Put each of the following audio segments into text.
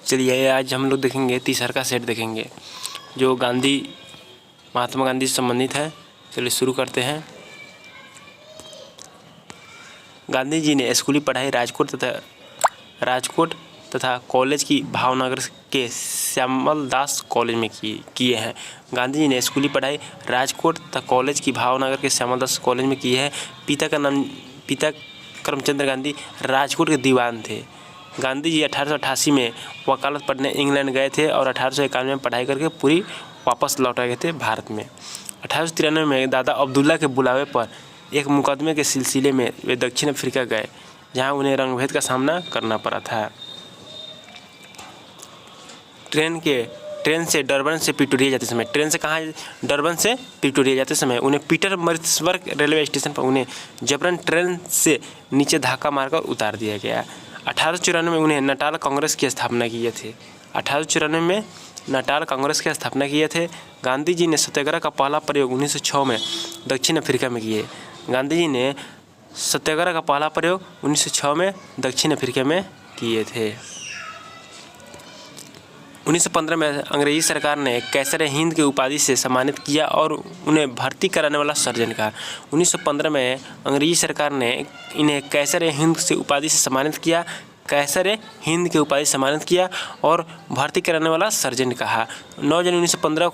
चलिए आज हम लोग देखेंगे तीसरा का सेट देखेंगे जो महात्मा गांधी से संबंधित है। चलिए शुरू करते हैं। गांधी जी ने स्कूली पढ़ाई राजकोट तथा कॉलेज की भावनगर के श्यामल दास कॉलेज में किए हैं। गांधी जी ने स्कूली पढ़ाई राजकोट तथा कॉलेज की भावनगर के श्यामल दास कॉलेज में की है। पिता करमचंद गांधी राजकोट के दीवान थे। गांधी जी 1888 में वकालत पढ़ने इंग्लैंड गए थे और 1891 में पढ़ाई करके पूरी वापस लौट गए थे भारत में। 1893 में दादा अब्दुल्ला के बुलावे पर एक मुकदमे के सिलसिले में वे दक्षिण अफ्रीका गए, जहां उन्हें रंगभेद का सामना करना पड़ा था। ट्रेन से डरबन से प्रिटोरिया जाते समय डरबन से प्रिटोरिया जाते समय उन्हें पीटरमरित्सबर्ग रेलवे स्टेशन पर उन्हें जबरन ट्रेन से नीचे धक्का मारकर उतार दिया गया। 1894 में उन्हें नटाल कांग्रेस की स्थापना किए थे। 1894 में नटाल कांग्रेस की स्थापना किए थे। गांधी जी ने सत्याग्रह का पहला प्रयोग 1906 में दक्षिण अफ्रीका में किए। गांधी जी ने सत्याग्रह का पहला प्रयोग 1906 में दक्षिण अफ्रीका में किए थे। 1915 में अंग्रेजी सरकार ने कैसर हिंद की उपाधि से सम्मानित किया और उन्हें भर्ती कराने वाला सर्जन कहा। 1915 में अंग्रेजी सरकार ने इन्हें कैसर हिंद से उपाधि से सम्मानित किया और भर्ती कराने वाला सर्जन कहा। 9 जनवरी 1915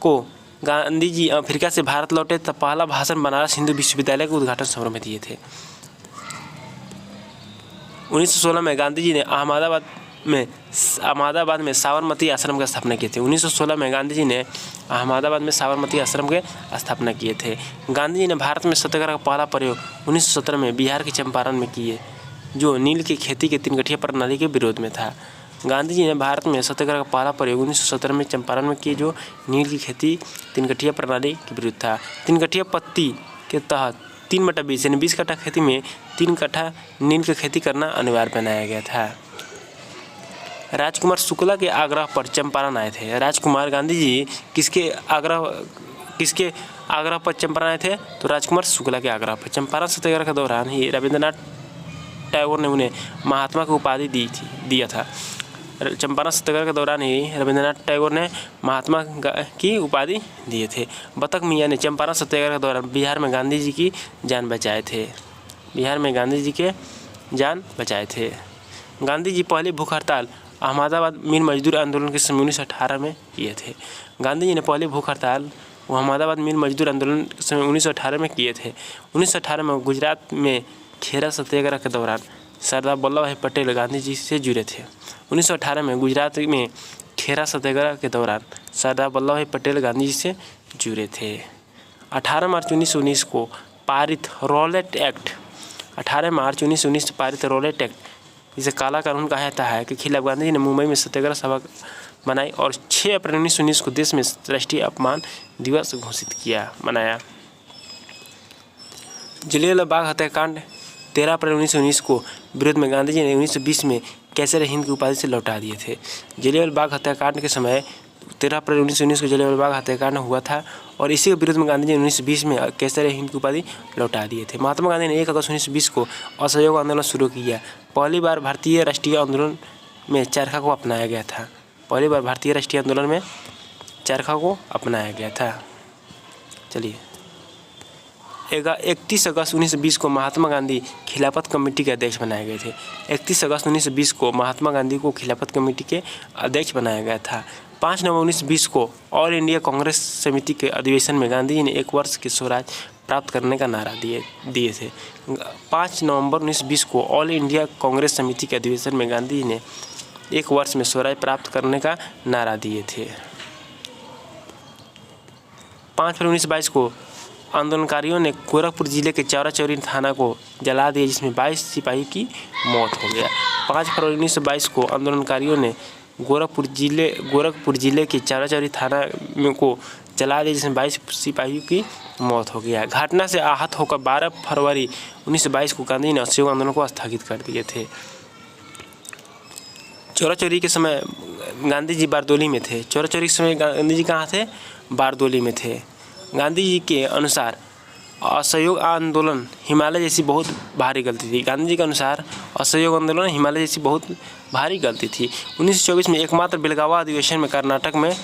को गांधी जी अफ्रीका से भारत लौटे तब पहला भाषण बनारस हिंदू विश्वविद्यालय के उद्घाटन समारोह में दिए थे। 1916 में गांधी जी ने अहमदाबाद में साबरमती आश्रम की स्थापना की थी। 1916 में गांधी जी ने अहमदाबाद में साबरमती आश्रम के स्थापना किए थे। गांधी जी ने भारत में सत्याग्रह का पहला प्रयोग 1917 में बिहार के चंपारण में किए, जो नील की खेती के 3 गठिया प्रणाली के विरोध में था। गांधी जी ने भारत में सत्याग्रह का पहला प्रयोग 1917 में चंपारण में किए, जो नील की खेती 3 गठिया प्रणाली के विरुद्ध था। 3 गठिया पत्ती के तहत 3/20 यानी 20 कट्ठा खेती में 3 कट्ठा नील की खेती करना अनिवार्य बनाया गया था। राजकुमार शुक्ला के आग्रह पर चंपारण आए थे। राजकुमार गांधी जी किसके आग्रह पर चंपारण आए थे? तो राजकुमार शुक्ला के आग्रह पर। चंपारण सत्याग्रह के दौरान ही रविंद्रनाथ टैगोर ने उन्हें महात्मा की उपाधि दिया था। चंपारण सत्याग्रह के दौरान ही रविंद्रनाथ टैगोर ने महात्मा की उपाधि दिए थे। बतख मियाँ ने चंपारण सत्याग्रह के दौरान बिहार में गांधी जी की जान बचाए थे। गांधी जी पहली भूख हड़ताल अहमदाबाद मिल मजदूर आंदोलन के समय 1918 में किए थे। गांधी जी ने पहली भूख हड़ताल अहमदाबाद मिल मजदूर आंदोलन के समय 1918 में किए थे। 1918 में गुजरात में खेरा सत्याग्रह के दौरान सरदार वल्लभ भाई पटेल गांधी जी से जुड़े थे। 1918 में गुजरात में खेरा सत्याग्रह के दौरान सरदार वल्लभ भाई पटेल गांधी जी से जुड़े थे। 18 मार्च 1919 को पारित रॉलेट एक्ट 18 मार्च 1919 से पारित रॉलेट एक्ट, जिसे काला कानून कहा जाता है, के खिलाफ गांधी जी ने मुंबई में सत्याग्रह सभा बनाई और 6 अप्रैल 1919 को देश में राष्ट्रीय अपमान दिवस घोषित मनाया। जलियांवाला बाग हत्याकांड 13 अप्रैल 1919 को विरोध में गांधी जी ने 1920 में कैसर हिंद की उपाधि से लौटा दिए थे। जलियांवाला बाग हत्याकांड के समय 13 अप्रैल 1919 को जलियांवाला बाग हत्याकांड हुआ था और इसी के विरोध में गांधी जी ने 1920 में कैसर हिंद की उपाधि लौटा दिए थे। महात्मा गांधी ने 1 अगस्त 1920 को असहयोग आंदोलन शुरू किया। पहली बार भारतीय राष्ट्रीय आंदोलन में चरखा को अपनाया गया था। चलिए 31 अगस्त 1920 को महात्मा गांधी खिलाफत कमेटी के अध्यक्ष बनाए गए थे। 31 अगस्त 1920 को महात्मा गांधी को खिलाफत कमेटी के अध्यक्ष बनाया गया था। 5 नवंबर 1920 को ऑल इंडिया कांग्रेस समिति के अधिवेशन में गांधी जी ने 1 वर्ष के स्वराज प्राप्त करने का नारा दिए थे। 5 नवंबर 1920 को ऑल इंडिया कांग्रेस समिति के अधिवेशन में गांधी जी ने 1 वर्ष में स्वराज प्राप्त करने का नारा दिए थे। 5 फरवरी 1922 को आंदोलनकारियों ने गोरखपुर जिले के चौरा चौरी थाना को जला दिया, जिसमें 22 सिपाही की मौत हो गया। 5 फरवरी 1922 को आंदोलनकारियों ने गोरखपुर जिले के चौरा चौरी थाना को जला दिया, जिसमें 22 सिपाहियों की मौत हो गया। घटना से आहत होकर 12 फरवरी 1922 को गांधी जी ने असहयोग आंदोलन को स्थगित कर दिए थे। चौरा चौरी के समय गांधी जी बारदोली में थे। चौरा चौरी के समय गांधी जी कहाँ थे? बारदोली में थे। गांधी जी के अनुसार असहयोग आंदोलन हिमालय जैसी बहुत भारी गलती थी। गांधी जी के अनुसार असहयोग आंदोलन हिमालय जैसी बहुत भारी गलती थी। 1924 में एकमात्र बेलगावा अधिवेशन में कर्नाटक में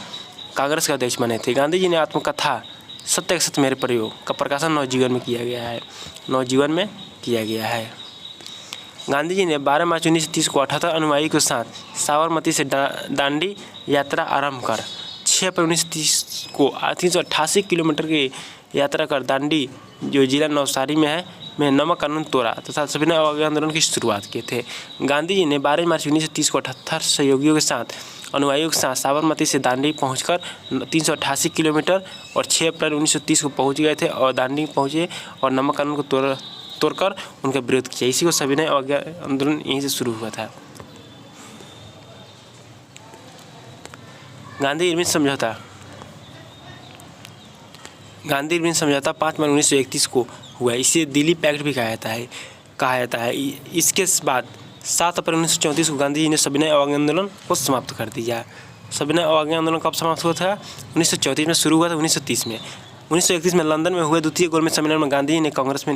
कांग्रेस के अध्यक्ष बने थे। गांधी जी ने आत्मकथा सत्य के साथ मेरे प्रयोग का प्रकाशन नवजीवन में किया गया है। गांधी जी ने 12 मार्च 1930 को 78 अनुयायी के साथ साबरमती से दांडी यात्रा आरंभ कर 6 अप्रैल 1930 को 388 किलोमीटर की यात्रा कर दांडी, जो जिला नवसारी में है, में नमक कानून तोड़ा तथा सविनय अवज्ञा आंदोलन की शुरुआत किए थे। गांधी जी ने 12 मार्च 1930 को 78 सहयोगियों के साथ अनुयायियों के साथ साबरमती से दांडी पहुंचकर 388 किलोमीटर और 6 अप्रैल 1930 को पहुंच गए थे और दांडी पहुंचे और नमक कानून को तोड़कर उनका विरोध किया। इसी को सविनय अवज्ञा आंदोलन यहीं से शुरू हुआ था। गांधी इरविन समझौता 5 मई 1931 को हुआ। इसे दिल्ली पैक्ट भी कहा जाता है। इसके बाद 7 अप्रैल 1934 को गांधी जी ने सविनय अवज्ञा आंदोलन को समाप्त कर दिया। सविनय अवज्ञा आंदोलन कब समाप्त हुआ था? 1934 में शुरू हुआ था। 1930 में 1931 में लंदन में हुए द्वितीय गोलमेज सम्मेलन में गांधी जी ने कांग्रेस का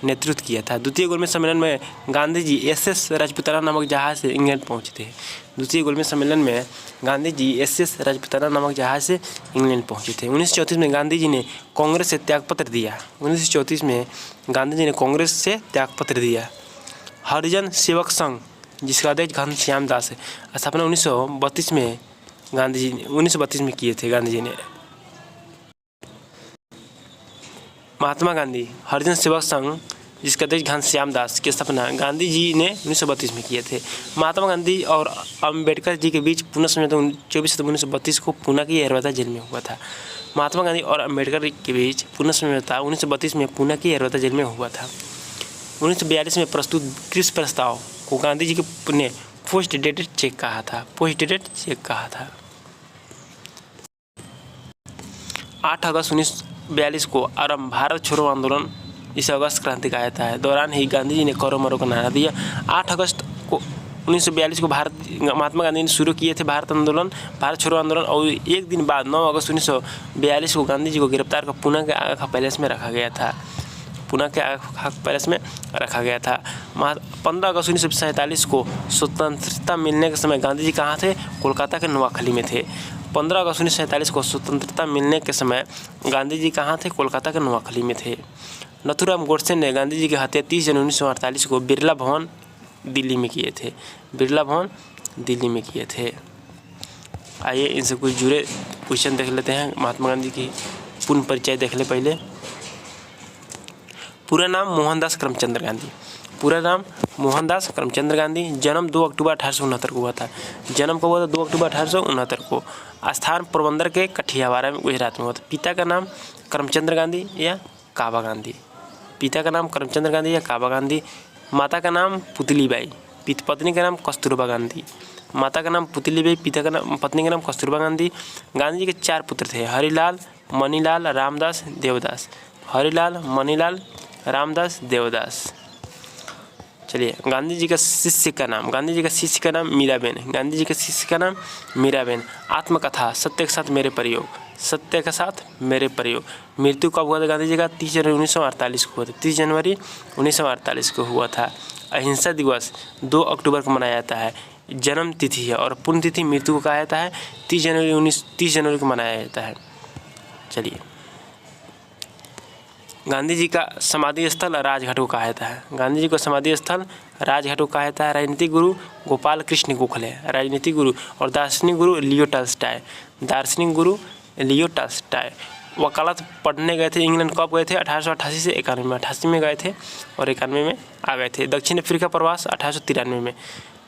नेतृत्व किया था। द्वितीय गोलमेज सम्मेलन में गांधी जी SS राजपुताना नामक जहाज से इंग्लैंड पहुंचे थे। 1934 में गांधी जी ने कांग्रेस से त्यागपत्र दिया। हरिजन सेवक संघ, जिसका अध्यक्ष घनश्याम दास है, स्थापना 1932 में किए थे गांधी जी ने। महात्मा गांधी हरिजन सेवक संघ, जिसका अध्यक्ष घनश्याम दास की स्थापना गांधी जी ने 1932 में किए थे। महात्मा गांधी और अम्बेडकर जी के बीच पुनः समझौता 24 सितंबर 1932 को पुणे की यरवदा जेल में हुआ था। महात्मा गांधी और अम्बेडकर के बीच पुनः समझौता 1932 में पुणे की यरवदा जेल में हुआ था। 1942 में प्रस्तुत कृषि प्रस्ताव को गांधी जी ने पोस्ट डेटेड चेक कहा था। 8 अगस्त 1942 को आरंभ भारत छोड़ो आंदोलन, इसे अगस्त क्रांति कहा जाता है, दौरान ही गांधी जी ने करो मरो का नारा दिया। 8 अगस्त को 1942 को महात्मा गांधी ने शुरू किए थे भारत छोड़ो आंदोलन और एक दिन बाद 9 अगस्त 1942 को गांधी जी को गिरफ्तार कर पुणे के आगा खां पैलेस में रखा गया था। 15 अगस्त 1947 को स्वतंत्रता मिलने के समय गांधी जी कहाँ थे? कोलकाता के नोआखली में थे। 15 अगस्त 1947 को स्वतंत्रता मिलने के समय गांधी जी कहाँ थे? कोलकाता के नोआखली में थे। नथुराम गोडसे ने गांधी जी की हत्या 30 जनवरी 1948 को बिरला भवन दिल्ली में किए थे। आइए इनसे कुछ जुड़े क्वेश्चन देख लेते हैं। महात्मा गांधी की पूर्ण परिचय देख ले पहले। पूरा नाम मोहनदास करमचंद गांधी। जन्म 2 अक्टूबर 1869 को हुआ था। जन्म कब हुआ था? 2 अक्टूबर 1869 को। स्थान पोरबंदर के कठियावाड़ा में, गुजरात में हुआ था। पिता का नाम करमचंद गांधी या काबा गांधी। माता का नाम पुतलीबाई, पत्नी का नाम कस्तूरबा गांधी। माता का नाम पुतलीबाई, पत्नी का नाम कस्तूरबा गांधी। गांधी जी के 4 पुत्र थे, हरिलाल, मणिलाल, रामदास देवदास। चलिए, गांधी जी का शिष्य का नाम मीराबेन। आत्मकथा सत्य के साथ मेरे प्रयोग। मृत्यु कब हुआ था गांधी जी का? 30 जनवरी 1948 को हुआ था। अहिंसा दिवस 2 अक्टूबर को मनाया जाता है। जन्म तिथि है और पुण्य तिथि मृत्यु को कहा जाता है 30 जनवरी को मनाया जाता है। चलिए, गांधी जी का समाधि स्थल राजघाट को कहा जाता है। राजनीतिक गुरु गोपाल कृष्ण गोखले, राजनीतिक गुरु और दार्शनिक गुरु लियो टॉल्स्टॉय। वकालत पढ़ने गए थे इंग्लैंड। कब गए थे? 1888 से 91 में। 88 में गए थे और 91 में आ गए थे। दक्षिण अफ्रीका प्रवास 1893 में।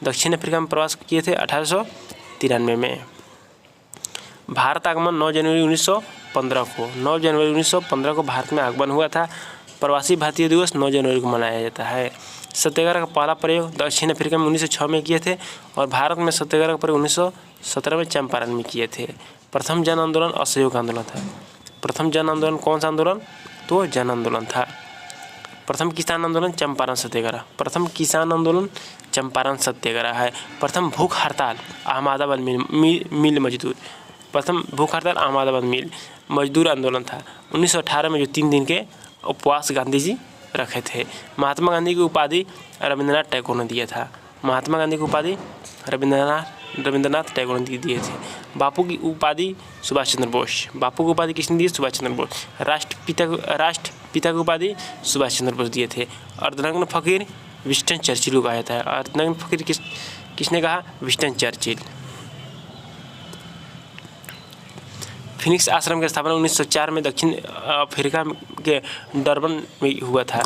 दक्षिण अफ्रीका में प्रवास किए थे 1893 में। भारत आगमन 9 जनवरी 1915 को भारत में आगमन हुआ था। प्रवासी भारतीय दिवस 9 जनवरी को मनाया जाता है। सत्याग्रह का पहला प्रयोग दक्षिण अफ्रीका में 1906 में किए थे और भारत में सत्याग्रह का प्रयोग 1917 में चंपारण में किए थे। प्रथम जन आंदोलन असहयोग आंदोलन था। प्रथम जन आंदोलन कौन सा आंदोलन? तो जन आंदोलन था। प्रथम किसान आंदोलन चंपारण सत्याग्रह है। प्रथम भूख हड़ताल अहमदाबाद मिल मजदूर। प्रथम भूख हड़ताल अहमदाबाद मिल मजदूर आंदोलन था 1918 में, जो 3 दिन के उपवास गांधी जी रखे थे। महात्मा गांधी की उपाधि रविंद्रनाथ टैगोर ने दिया था। महात्मा गांधी की उपाधि रविंद्रनाथ टैगोर ने दिए थे। बापू की उपाधि सुभाष चंद्र बोस। बापू की उपाधि किसने दी? सुभाष चंद्र बोस। राष्ट्रपिता की उपाधि सुभाष चंद्र बोस दिए थे। अर्धनग्न फकीर विंस्टन चर्चिल को कहा जाता है। अर्धनग्न फकीर किसने कहा? Winston Churchill. फिनिक्स आश्रम की स्थापना 1904 में दक्षिण अफ्रीका के डरबन में हुआ था।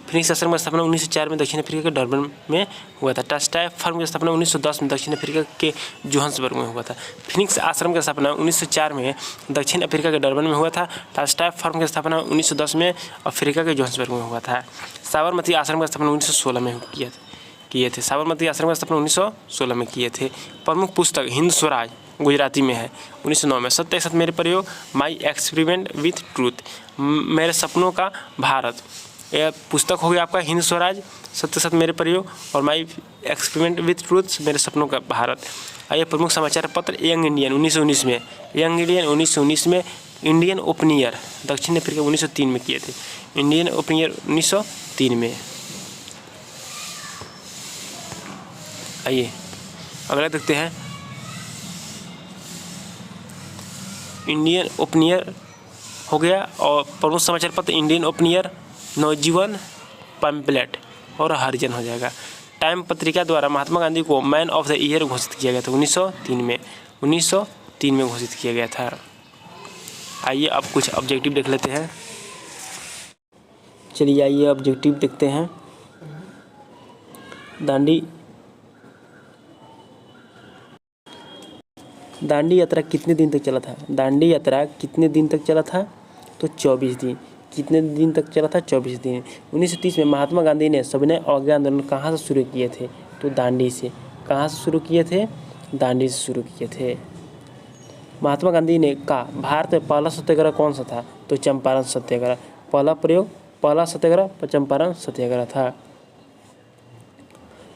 फिनिक्स आश्रम की स्थापना 1904 में दक्षिण अफ्रीका के डरबन में हुआ था। टॉलस्टॉय फर्म की स्थापना 1910 में दक्षिण अफ्रीका के जोहान्सबर्ग में हुआ था। फिनिक्स आश्रम की स्थापना 1904 में दक्षिण अफ्रीका के डरबन में हुआ था। टॉलस्टॉय फर्म की स्थापना 1910 में अफ्रीका के जोहान्सबर्ग में हुआ था। साबरमती आश्रम की स्थापना 1916 में किए थे। साबरमती आश्रम की स्थापना 1916 में किए थे। प्रमुख पुस्तक हिंद स्वराज गुजराती में है 1909 में। सत्य के साथ मेरे प्रयोग, माई एक्सपेरिमेंट विथ ट्रूथ, मेरे सपनों का भारत, यह पुस्तक हो गया आपका हिंद स्वराज, सत्य के साथ मेरे प्रयोग और माई एक्सपेरिमेंट विथ ट्रूथ, मेरे सपनों का भारत। आइए प्रमुख समाचार पत्र यंग इंडियन 1919 में, यंग इंडियन 1919 में, इंडियन ओपिनियन दक्षिण अफ्रीका 1903 में किए थे। इंडियन ओपिनियन 1903 में। आइए अगला देखते हैं। इंडियन ओपिनियन हो गया और प्रमुख समाचार पत्र इंडियन ओपिनियन, नवजीवन, पैम्पलेट और हरिजन हो जाएगा। टाइम पत्रिका द्वारा महात्मा गांधी को मैन ऑफ द ईयर घोषित किया गया था 1903 में। 1903 में घोषित किया गया था। आइए अब कुछ ऑब्जेक्टिव देख लेते हैं। चलिए आइए ऑब्जेक्टिव देखते हैं। दांडी यात्रा कितने दिन तक चला था? दांडी यात्रा कितने दिन तक चला था? तो 24 दिन। कितने दिन तक चला था? 24 दिन। 1930 में महात्मा गांधी ने सविनय अवज्ञा आंदोलन कहाँ से शुरू किए थे? तो दांडी से। कहाँ से शुरू किए थे? दांडी से शुरू किए थे। महात्मा गांधी ने कहा भारत में पहला सत्याग्रह कौन सा था? तो चंपारण सत्याग्रह। पहला सत्याग्रह चंपारण सत्याग्रह था।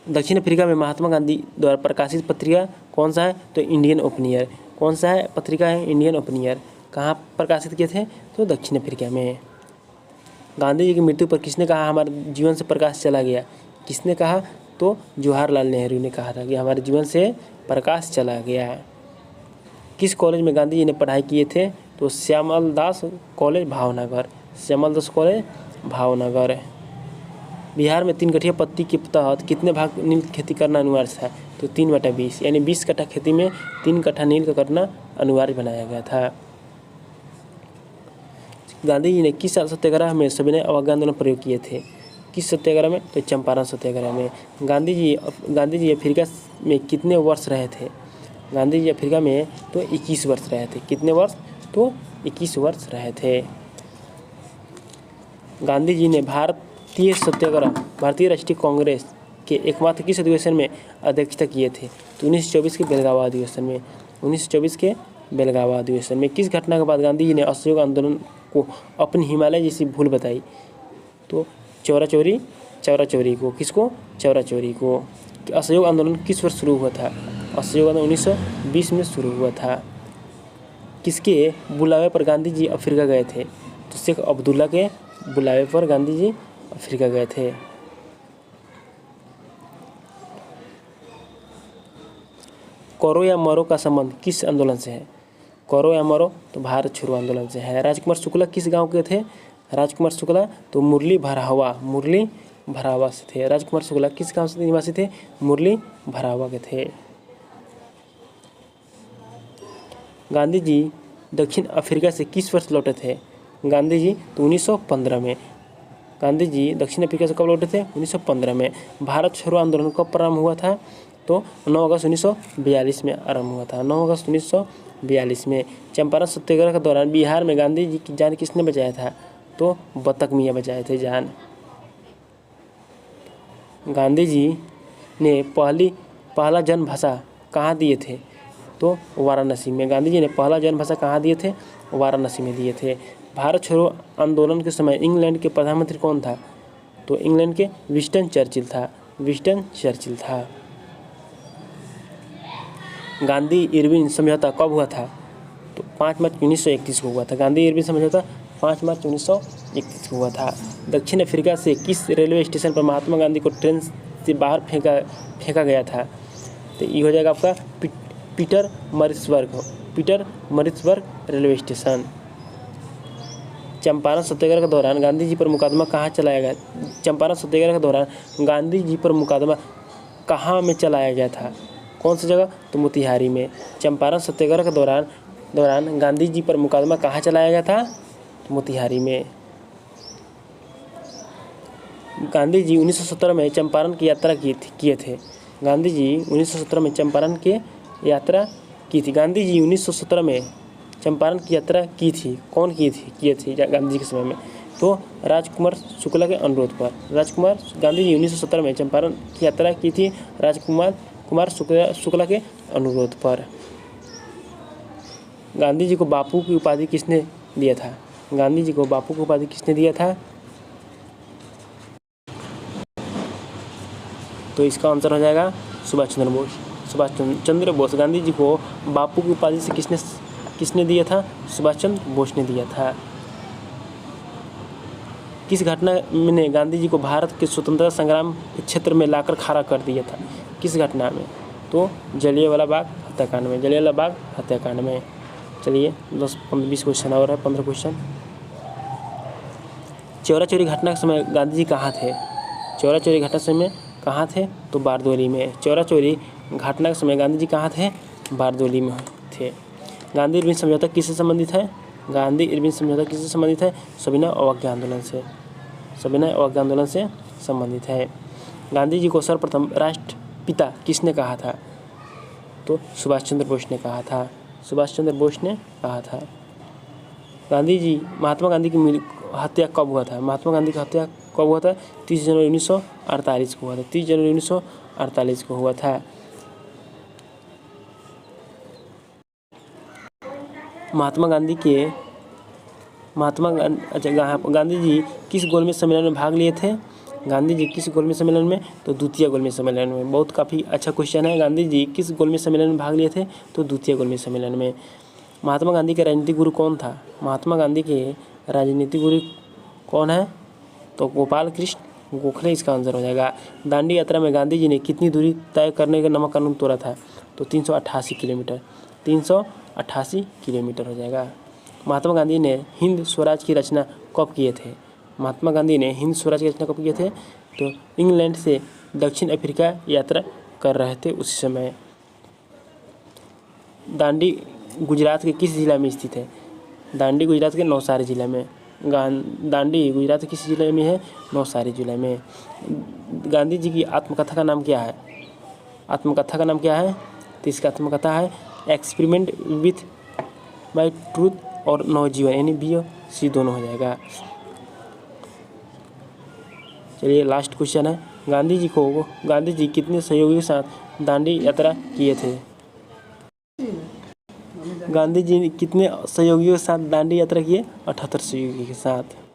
दक्षिण अफ्रीका में महात्मा गांधी द्वारा प्रकाशित पत्रिका कौन सा है? तो इंडियन ओपिनियन। कौन सा है पत्रिका है? Indian opinion. कहाँ प्रकाशित किए थे? तो दक्षिण अफ्रीका में। गांधी जी की मृत्यु पर किसने कहा हमारे जीवन से प्रकाश चला गया? किसने कहा? तो जवाहरलाल नेहरू ने कहा था कि हमारे जीवन से प्रकाश चला गया। किस कॉलेज में गांधी जी ने पढ़ाई किए थे? तो श्यामल दास कॉलेज भावनगर। श्यामल दास कॉलेज भावनगर। बिहार में 3 कठिया पत्ती के तहत कितने भाग नील खेती करना अनिवार्य था? तो 3/20, यानी 20 कट्ठा खेती में 3 कट्ठा नील का करना अनिवार्य बनाया गया था। गांधी जी ने किस सत्याग्रह में सविनय अवज्ञा आंदोलन प्रयोग किए थे? किस सत्याग्रह में? तो चंपारण सत्याग्रह में। गांधी जी अफ्रीका में कितने वर्ष रहे थे? गांधी जी अफ्रीका में तो 21 वर्ष रहे थे। कितने वर्ष? तो 21 वर्ष रहे थे। गांधी जी ने भारतीय राष्ट्रीय कांग्रेस के एकमात्र किस अधिवेशन में अध्यक्षता किए थे? तो 1924 के बेलगावा अधिवेशन में। 1924 के बेलगावा अधिवेशन में। किस घटना के बाद गांधी जी ने असहयोग आंदोलन को अपनी हिमालय जैसी भूल बताई? तो चौरा चौरी को। किसको? चौरा चौरी को। असहयोग आंदोलन किस वर्ष शुरू हुआ था? असहयोग आंदोलन 1920 में शुरू हुआ था। किसके बुलावे पर गांधी जी अफ्रीका गए थे? तो शेख अब्दुल्ला के बुलावे पर गांधी जी अफ्रीका गए थे। करो या मरो का संबंध किस आंदोलन से है? करो या मरो तो भारत छोड़ो आंदोलन से है। राजकुमार शुक्ला किस गांव के थे? राजकुमार शुक्ला तो मुरली भरावा से थे। राजकुमार शुक्ला किस गांव से निवासी थे? मुरली भरावा के थे। गांधी जी दक्षिण अफ्रीका से किस वर्ष लौटे थे? गांधी जी तो 1915 में। गांधी जी दक्षिण अफ्रीका से कब लौटे थे? 1915 में। भारत छोड़ो आंदोलन कब प्रारंभ हुआ था? तो 9 अगस्त 1942 में आरंभ हुआ था। 9 अगस्त 1942 में। चंपारण सत्याग्रह के दौरान बिहार में गांधी जी की जान किसने बचाया था? तो बतख मियाँ बचाए थे जान। गांधी जी ने पहला जन्म भाषा कहाँ दिए थे? तो वाराणसी में। गांधी जी ने पहला जन्म भाषा कहाँ दिए थे? वाराणसी में दिए थे। भारत छोड़ो आंदोलन के समय इंग्लैंड के प्रधानमंत्री कौन था? तो इंग्लैंड के विंस्टन चर्चिल था। गांधी इरविन समझौता कब हुआ था? तो 5 मार्च 1931 को हुआ था। गांधी इरविन समझौता 5 मार्च 1931 31 को हुआ था। दक्षिण अफ्रीका से किस रेलवे स्टेशन पर महात्मा गांधी को ट्रेन से बाहर फेंका गया था? तो ये हो जाएगा आपका पीटर मरिट्सबर्ग रेलवे स्टेशन। चंपारण सत्याग्रह के दौरान गांधी जी पर मुकदमा कहाँ चलाया गया? चंपारण सत्याग्रह के दौरान गांधी जी पर मुकदमा कहाँ में चलाया गया था? कौन सी जगह? तो मोतिहारी में। चंपारण सत्याग्रह के दौरान गांधी जी पर मुकदमा कहाँ चलाया गया था? मोतिहारी में। गांधी जी 1917 में चंपारण की यात्रा किए थे। गांधी जी 1917 में चंपारण की यात्रा की थी। गांधी जी 1917 में चंपारण की यात्रा की थी। कौन किए थे गांधी जी के समय में? तो राजकुमार शुक्ला के अनुरोध पर। गांधी जी 1917 में चंपारण की यात्रा की थी राजकुमार शुक्ला के अनुरोध पर। गांधी जी को बापू की उपाधि किसने दिया था? गांधी जी को बापू की उपाधि किसने दिया था? तो इसका आंसर हो जाएगा सुभाष चंद्र बोस। गांधी जी को बापू की उपाधि से किसने दिया था? सुभाष चंद्र बोस ने दिया था। किस घटना ने गांधी जी को भारत के स्वतंत्रता संग्राम के क्षेत्र में लाकर खड़ा कर दिया था? किस घटना में? तो जलियांवाला बाग हत्याकांड में। चलिए 10-20 क्वेश्चन और है, 15 क्वेश्चन। चौरा चोरी घटना के समय गांधी जी कहाँ थे? चौरा चोरी घटना के समय कहाँ थे? तो बारदोली में। चौरा चोरी घटना के समय गांधी जी कहाँ थे? बारदोली में थे। गांधी इरविन समझौता किससे संबंधित है? गांधी इरविन समझौता किससे संबंधित है? सविनय अवज्ञा आंदोलन से संबंधित है। गांधी जी को सर्वप्रथम राष्ट्रपिता किसने कहा था? तो सुभाष चंद्र बोस ने कहा था। महात्मा गांधी की हत्या कब हुआ था? महात्मा गांधी की हत्या कब हुआ था? 30 जनवरी 1948 को हुआ था। 30 जनवरी 1948 को हुआ था। गांधी जी किस गोलमेज सम्मेलन में भाग लिए थे? गांधी जी किस गोलमेज सम्मेलन में? तो द्वितीय गोलमेज सम्मेलन में। बहुत काफ़ी अच्छा क्वेश्चन है। गांधी जी किस गोलमेज सम्मेलन में भाग लिए थे? तो द्वितीय गोलमेज सम्मेलन में। महात्मा गांधी के राजनीतिक गुरु कौन था? महात्मा गांधी के राजनीतिक गुरु कौन है? तो गोपाल कृष्ण गोखले इसका आंसर हो जाएगा। दांडी यात्रा में गांधी जी ने कितनी दूरी तय करने का नमक कानून तोड़ा था? तो 388 किलोमीटर हो जाएगा। महात्मा गांधी ने हिंद स्वराज की रचना कब किए थे? महात्मा गांधी ने हिंद स्वराज की रचना कब किए थे? तो इंग्लैंड से दक्षिण अफ्रीका यात्रा कर रहे थे उस समय। दांडी गुजरात के किस जिला में स्थित है? दांडी गुजरात के नवसारी जिला में। दांडी गुजरात के किस जिले में है? नवसारी जिले में। गांधी जी की आत्मकथा का नाम क्या है? तो इसका आत्मकथा है एक्सपेरिमेंट विथ माई ट्रूथ और नवजीवन, यानी B-C दोनों हो जाएगा। चलिए लास्ट क्वेश्चन है। गांधी जी कितने सहयोगियों के साथ दांडी यात्रा किए थे? गांधी जी कितने सहयोगियों के साथ दांडी यात्रा किए? 78 सहयोगी के साथ।